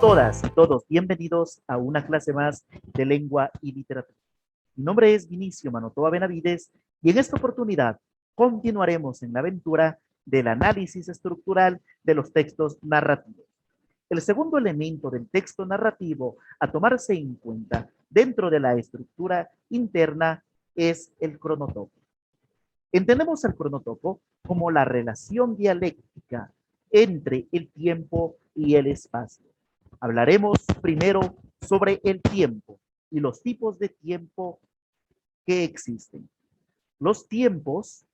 Todas y todos bienvenidos a una clase más de lengua y literatura. Mi nombre es Vinicio Manotoa Benavides y en esta oportunidad continuaremos en la aventura del análisis estructural de los textos narrativos. El segundo elemento del texto narrativo a tomarse en cuenta dentro de la estructura interna es el cronotopo. Entendemos el cronotopo como la relación dialéctica entre el tiempo y el espacio. Hablaremos primero sobre el tiempo y los tipos de tiempo que existen. Los tiempos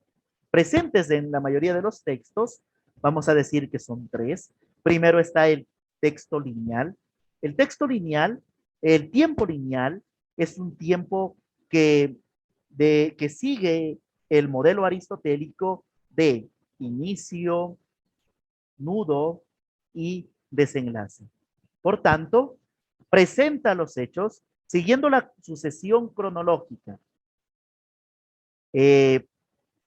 presentes en la mayoría de los textos, vamos a decir que son tres. Primero está el texto lineal. El texto lineal, el tiempo lineal, es un tiempo que sigue el modelo aristotélico de inicio, nudo y desenlace. Por tanto, presenta los hechos siguiendo la sucesión cronológica. Eh,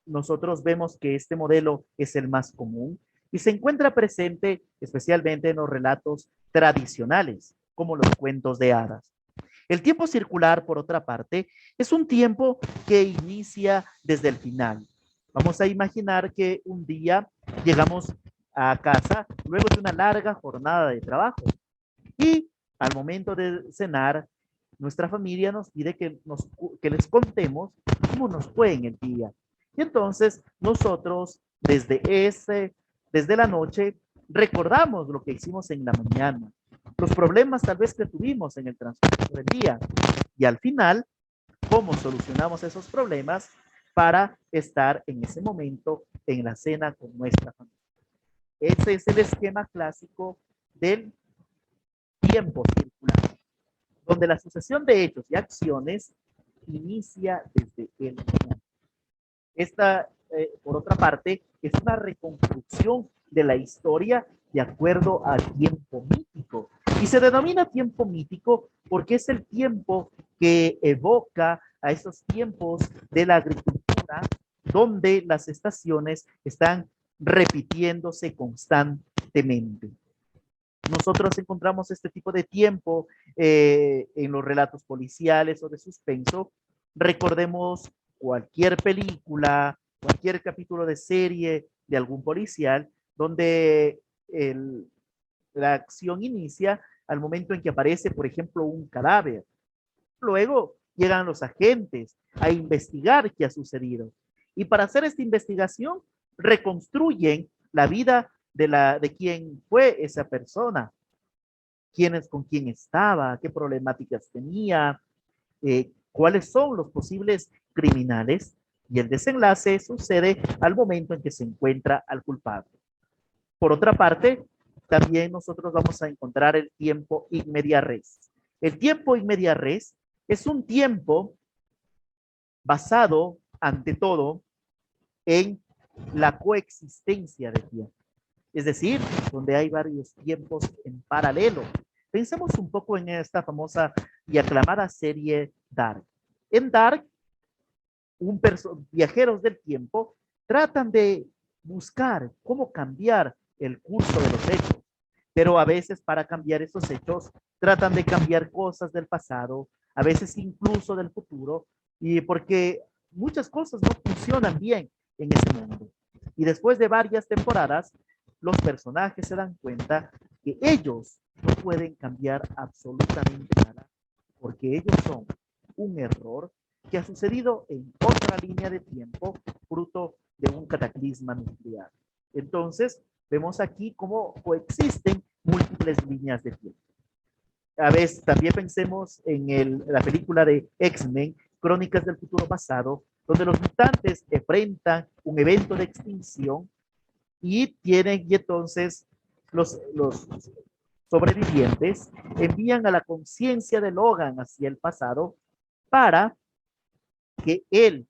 Nosotros vemos que este modelo es el más común y se encuentra presente especialmente en los relatos tradicionales, como los cuentos de hadas. El tiempo circular, por otra parte, es un tiempo que inicia desde el final. Vamos a imaginar que un día llegamos a casa luego de una larga jornada de trabajo y al momento de cenar, nuestra familia nos pide que les contemos cómo nos fue en el día. Y entonces nosotros desde la noche recordamos lo que hicimos en la mañana, los problemas tal vez que tuvimos en el transcurso del día y al final cómo solucionamos esos problemas para estar en ese momento en la cena con nuestra familia. Ese es el esquema clásico del tiempo circular, donde la sucesión de hechos y acciones inicia desde el final. Esta, por otra parte, es una reconstrucción de la historia de acuerdo al tiempo mítico. Y se denomina tiempo mítico porque es el tiempo que evoca a esos tiempos de la agricultura donde las estaciones están repitiéndose constantemente. Nosotros encontramos este tipo de tiempo en los relatos policiales o de suspenso. Recordemos cualquier película, cualquier capítulo de serie de algún policial, donde la acción inicia al momento en que aparece, por ejemplo, un cadáver. Luego llegan los agentes a investigar qué ha sucedido. Y para hacer esta investigación, reconstruyen la vida de quién fue esa persona, con quién estaba, qué problemáticas tenía, cuáles son los posibles criminales, y el desenlace sucede al momento en que se encuentra al culpable. Por otra parte, también nosotros vamos a encontrar el tiempo in media res. El tiempo in media res es un tiempo basado, ante todo, en la coexistencia de tiempo. Es decir, donde hay varios tiempos en paralelo. Pensemos un poco en esta famosa y aclamada serie Dark. En Dark, viajeros del tiempo tratan de buscar cómo cambiar el curso de los hechos, pero a veces para cambiar esos hechos tratan de cambiar cosas del pasado, a veces incluso del futuro, y porque muchas cosas no funcionan bien en ese mundo. Y después de varias temporadas, los personajes se dan cuenta que ellos no pueden cambiar absolutamente nada, porque ellos son un error que ha sucedido en otra línea de tiempo, fruto de un cataclisma nuclear. Entonces, vemos aquí cómo coexisten múltiples líneas de tiempo. A veces también pensemos en la película de X-Men, Crónicas del Futuro Pasado, donde los mutantes enfrentan un evento de extinción y entonces los sobrevivientes envían a la conciencia de Logan hacia el pasado para que él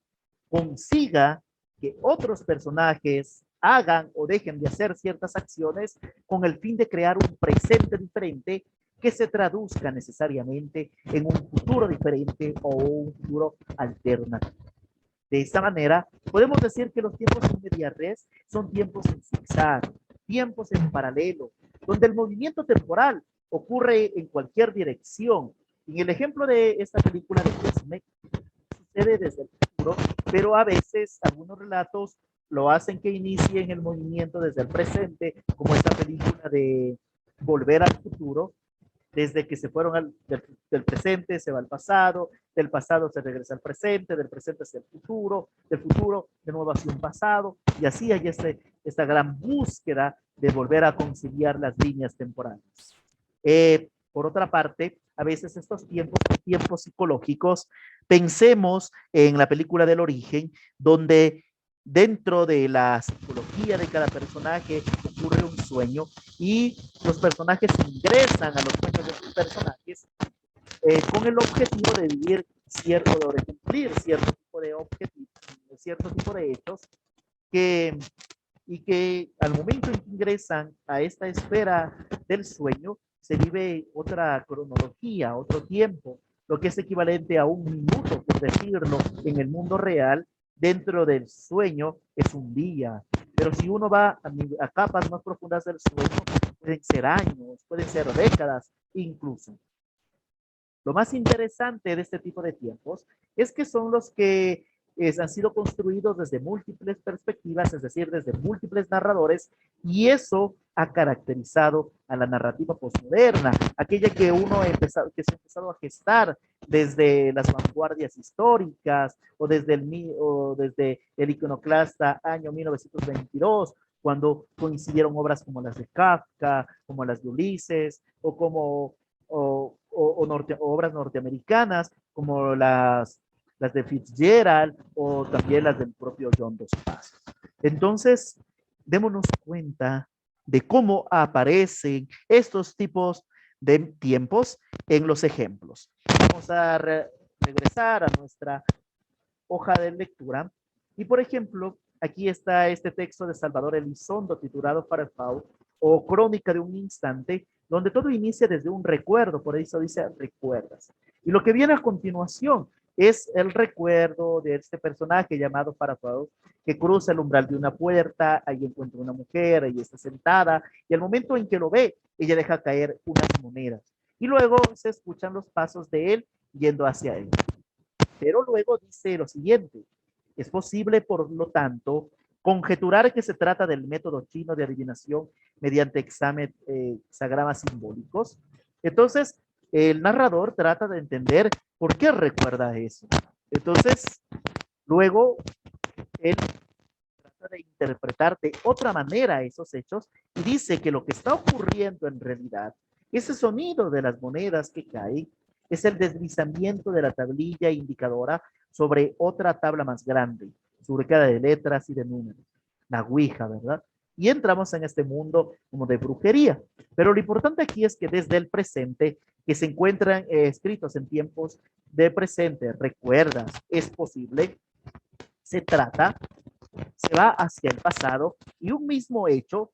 consiga que otros personajes hagan o dejen de hacer ciertas acciones con el fin de crear un presente diferente que se traduzca necesariamente en un futuro diferente o un futuro alternativo. De esta manera, podemos decir que los tiempos en media res son tiempos en zigzag, tiempos en paralelo, donde el movimiento temporal ocurre en cualquier dirección. En el ejemplo de esta película de Disney, sucede desde el futuro, pero a veces algunos relatos lo hacen que inicien el movimiento desde el presente, como esta película de Volver al Futuro, desde que se fueron del presente se va al pasado, del pasado se regresa al presente, del presente hacia el futuro, del futuro de nuevo hacia un pasado, y así hay esta gran búsqueda de volver a conciliar las líneas temporales. Por otra parte, a veces estos tiempos son tiempos psicológicos. Pensemos en la película del Origen, donde dentro de la psicología de cada personaje ocurre un sueño y los personajes ingresan a los sueños de sus personajes con el objetivo de vivir cierto, de cumplir cierto tipo de objetivos, cierto tipo de hechos que, y que al momento en que ingresan a esta esfera del sueño, se vive otra cronología, otro tiempo, lo que es equivalente a un minuto, por decirlo, en el mundo real. Dentro del sueño es un día, pero si uno va a capas más profundas del sueño, pueden ser años, pueden ser décadas incluso. Lo más interesante de este tipo de tiempos es que son los que han sido construidos desde múltiples perspectivas, es decir, desde múltiples narradores, y eso ha caracterizado a la narrativa postmoderna, aquella que que se ha empezado a gestar desde las vanguardias históricas o desde el iconoclasta año 1922, cuando coincidieron obras como las de Kafka, como las de Ulises, o como obras norteamericanas, como las de Fitzgerald o también las del propio John Dos Passos. Entonces, démonos cuenta de cómo aparecen estos tipos de tiempos en los ejemplos. Vamos a regresar a nuestra hoja de lectura y, por ejemplo, aquí está este texto de Salvador Elizondo titulado Farfau o Crónica de un Instante, donde todo inicia desde un recuerdo, por eso dice recuerdas. Y lo que viene a continuación es el recuerdo de este personaje llamado Farfau, que cruza el umbral de una puerta, ahí encuentra una mujer, ahí está sentada, y al momento en que lo ve, ella deja caer unas monedas. Y luego se escuchan los pasos de él yendo hacia él. Pero luego dice lo siguiente, es posible, por lo tanto, conjeturar que se trata del método chino de adivinación mediante hexagramas simbólicos. Entonces, el narrador trata de entender por qué recuerda eso. Entonces, luego, él trata de interpretar de otra manera esos hechos y dice que lo que está ocurriendo en realidad, ese sonido de las monedas que caen, es el deslizamiento de la tablilla indicadora sobre otra tabla más grande, surcada de letras y de números. La Ouija, ¿verdad? Y entramos en este mundo como de brujería. Pero lo importante aquí es que desde el presente, que se encuentran escritos en tiempos de presente, recuerdas, es posible, se trata, se va hacia el pasado y un mismo hecho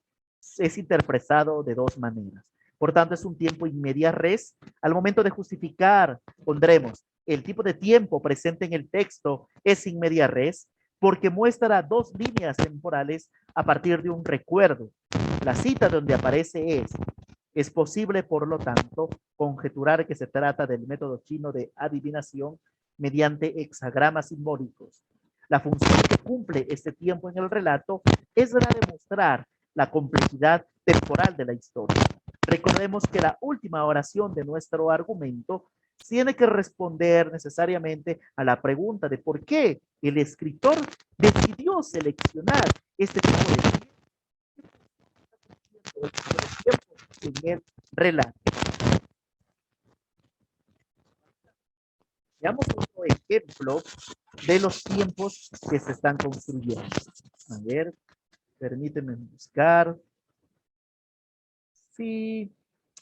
es interpretado de dos maneras. Por tanto, es un tiempo in media res. Al momento de justificar, pondremos el tipo de tiempo presente en el texto es in media res porque muestra dos líneas temporales a partir de un recuerdo. La cita donde aparece es posible, por lo tanto, conjeturar que se trata del método chino de adivinación mediante hexagramas simbólicos. La función que cumple este tiempo en el relato es la de mostrar la complejidad temporal de la historia. Recordemos que la última oración de nuestro argumento tiene que responder necesariamente a la pregunta de por qué el escritor decidió seleccionar este tipo de tiempo en el relato. Veamos otro ejemplo de los tiempos que se están construyendo. A ver, permíteme buscar. Sí,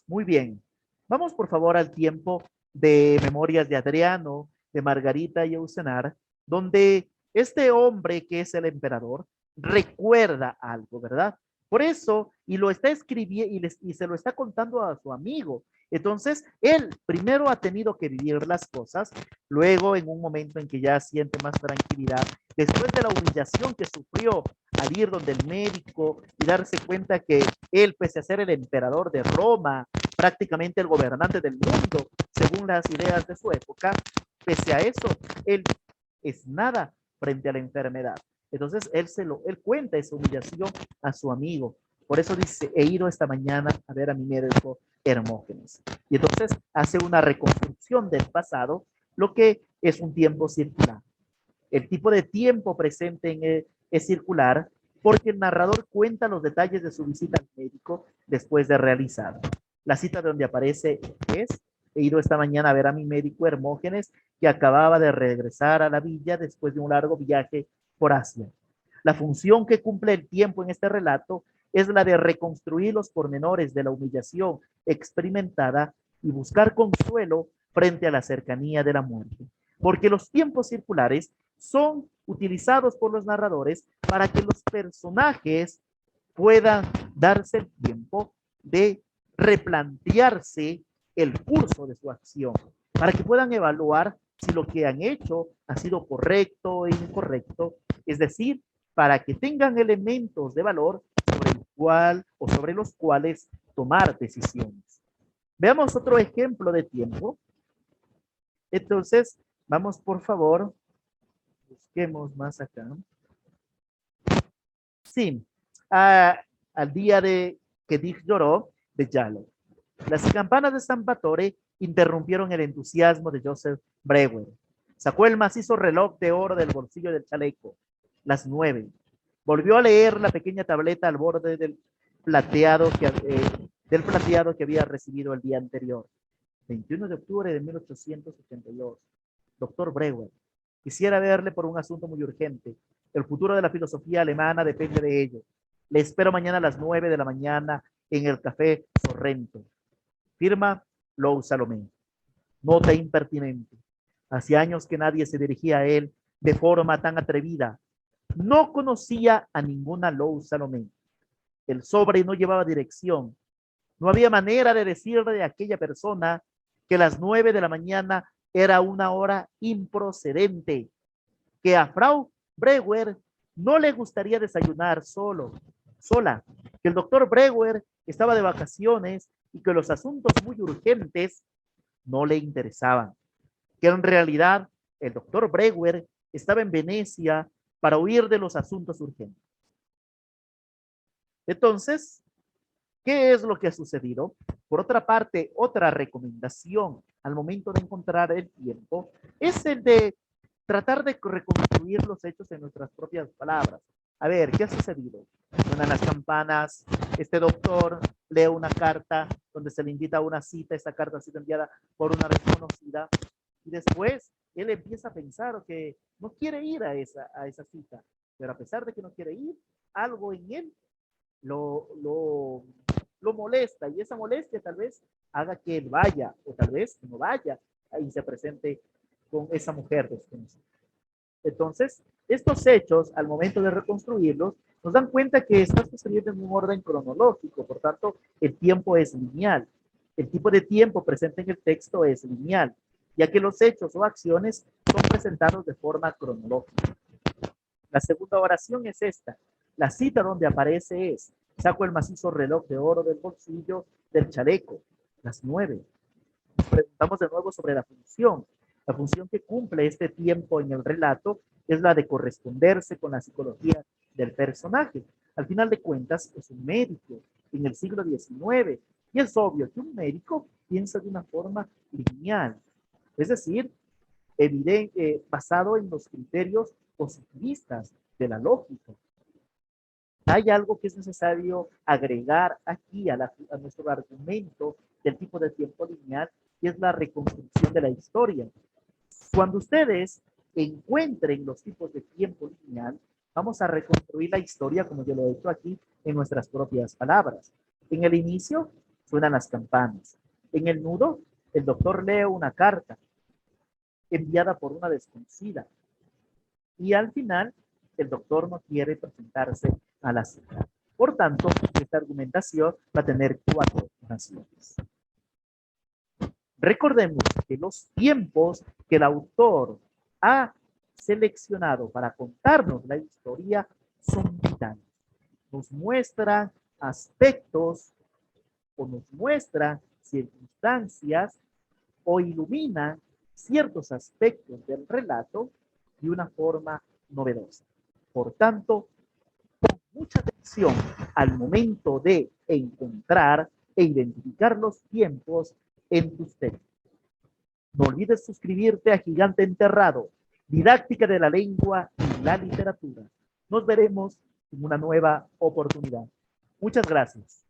muy bien. Vamos por favor al tiempo de Memorias de Adriano, de Margarita y Eusenar, donde este hombre que es el emperador recuerda algo, ¿verdad? Por eso, y lo está escribiendo y se lo está contando a su amigo. Entonces, él primero ha tenido que vivir las cosas, luego en un momento en que ya siente más tranquilidad, después de la humillación que sufrió al ir donde el médico y darse cuenta que él, pese a ser el emperador de Roma, prácticamente el gobernante del mundo, según las ideas de su época. Pese a eso, él es nada frente a la enfermedad. Entonces, él cuenta esa humillación a su amigo. Por eso dice, he ido esta mañana a ver a mi médico Hermógenes. Y entonces hace una reconstrucción del pasado, lo que es un tiempo circular. El tipo de tiempo presente es circular porque el narrador cuenta los detalles de su visita al médico después de realizar. La cita donde aparece es, he ido esta mañana a ver a mi médico Hermógenes, que acababa de regresar a la villa después de un largo viaje por Asia. La función que cumple el tiempo en este relato es la de reconstruir los pormenores de la humillación experimentada y buscar consuelo frente a la cercanía de la muerte. Porque los tiempos circulares son utilizados por los narradores para que los personajes puedan darse el tiempo de replantearse el curso de su acción, para que puedan evaluar si lo que han hecho ha sido correcto o incorrecto, es decir, para que tengan elementos de valor sobre el cual o sobre los cuales tomar decisiones. Veamos otro ejemplo de tiempo. Entonces, vamos por favor, busquemos más acá. Sí, al día de que Dick lloró, de Yalo. Las campanas de San Salvatore interrumpieron el entusiasmo de Joseph Brewer. Sacó el macizo reloj de oro del bolsillo del chaleco. Las 9. Volvió a leer la pequeña tableta al borde del plateado que había recibido el día anterior. 21 de octubre de 1882. Doctor Brewer, quisiera verle por un asunto muy urgente. El futuro de la filosofía alemana depende de ello. Le espero mañana a las 9 de la mañana en el Café Sorrento. Firma Lou Salomé. Nota impertinente. Hacía años que nadie se dirigía a él de forma tan atrevida. No conocía a ninguna Lou Salomé. El sobre no llevaba dirección. No había manera de decirle a aquella persona que las 9 de la mañana era una hora improcedente, que a Frau Brewer no le gustaría desayunar sola, que el doctor Brewer estaba de vacaciones y que los asuntos muy urgentes no le interesaban, que en realidad el doctor Brewer estaba en Venecia para huir de los asuntos urgentes. Entonces, ¿qué es lo que ha sucedido? Por otra parte, otra recomendación al momento de encontrar el tiempo es el de tratar de reconstruir los hechos en nuestras propias palabras. A ver, ¿qué ha sucedido? Suenan las campanas, este doctor lee una carta donde se le invita a una cita, esta carta ha sido enviada por una desconocida, y después él empieza a pensar que no quiere ir a esa cita, pero a pesar de que no quiere ir, algo en él lo molesta, y esa molestia tal vez haga que él vaya, o tal vez no vaya, y se presente con esa mujer desconocida. Entonces, estos hechos, al momento de reconstruirlos, nos dan cuenta que está sucediendo en un orden cronológico, por tanto, el tiempo es lineal. El tipo de tiempo presente en el texto es lineal, ya que los hechos o acciones son presentados de forma cronológica. La segunda oración es esta. La cita donde aparece es, saco el macizo reloj de oro del bolsillo del chaleco, las 9. Nos preguntamos de nuevo sobre la función. La función que cumple este tiempo en el relato es la de corresponderse con la psicología del personaje. Al final de cuentas, es un médico en el siglo XIX, y es obvio que un médico piensa de una forma lineal, es decir, basado en los criterios positivistas de la lógica. Hay algo que es necesario agregar aquí a nuestro argumento del tipo de tiempo lineal, que es la reconstrucción de la historia. Cuando ustedes encuentren los tipos de tiempo lineal, vamos a reconstruir la historia, como yo lo he hecho aquí, en nuestras propias palabras. En el inicio suenan las campanas. En el nudo, el doctor lee una carta enviada por una desconocida. Y al final, el doctor no quiere presentarse a la cita. Por tanto, esta argumentación va a tener 4 oraciones. Recordemos que los tiempos que el autor ha seleccionado para contarnos la historia son vitales. Nos muestran aspectos o nos muestran circunstancias o iluminan ciertos aspectos del relato de una forma novedosa. Por tanto, mucha atención al momento de encontrar e identificar los tiempos en tus textos. No olvides suscribirte a Gigante Enterrado, didáctica de la lengua y la literatura. Nos veremos en una nueva oportunidad. Muchas gracias.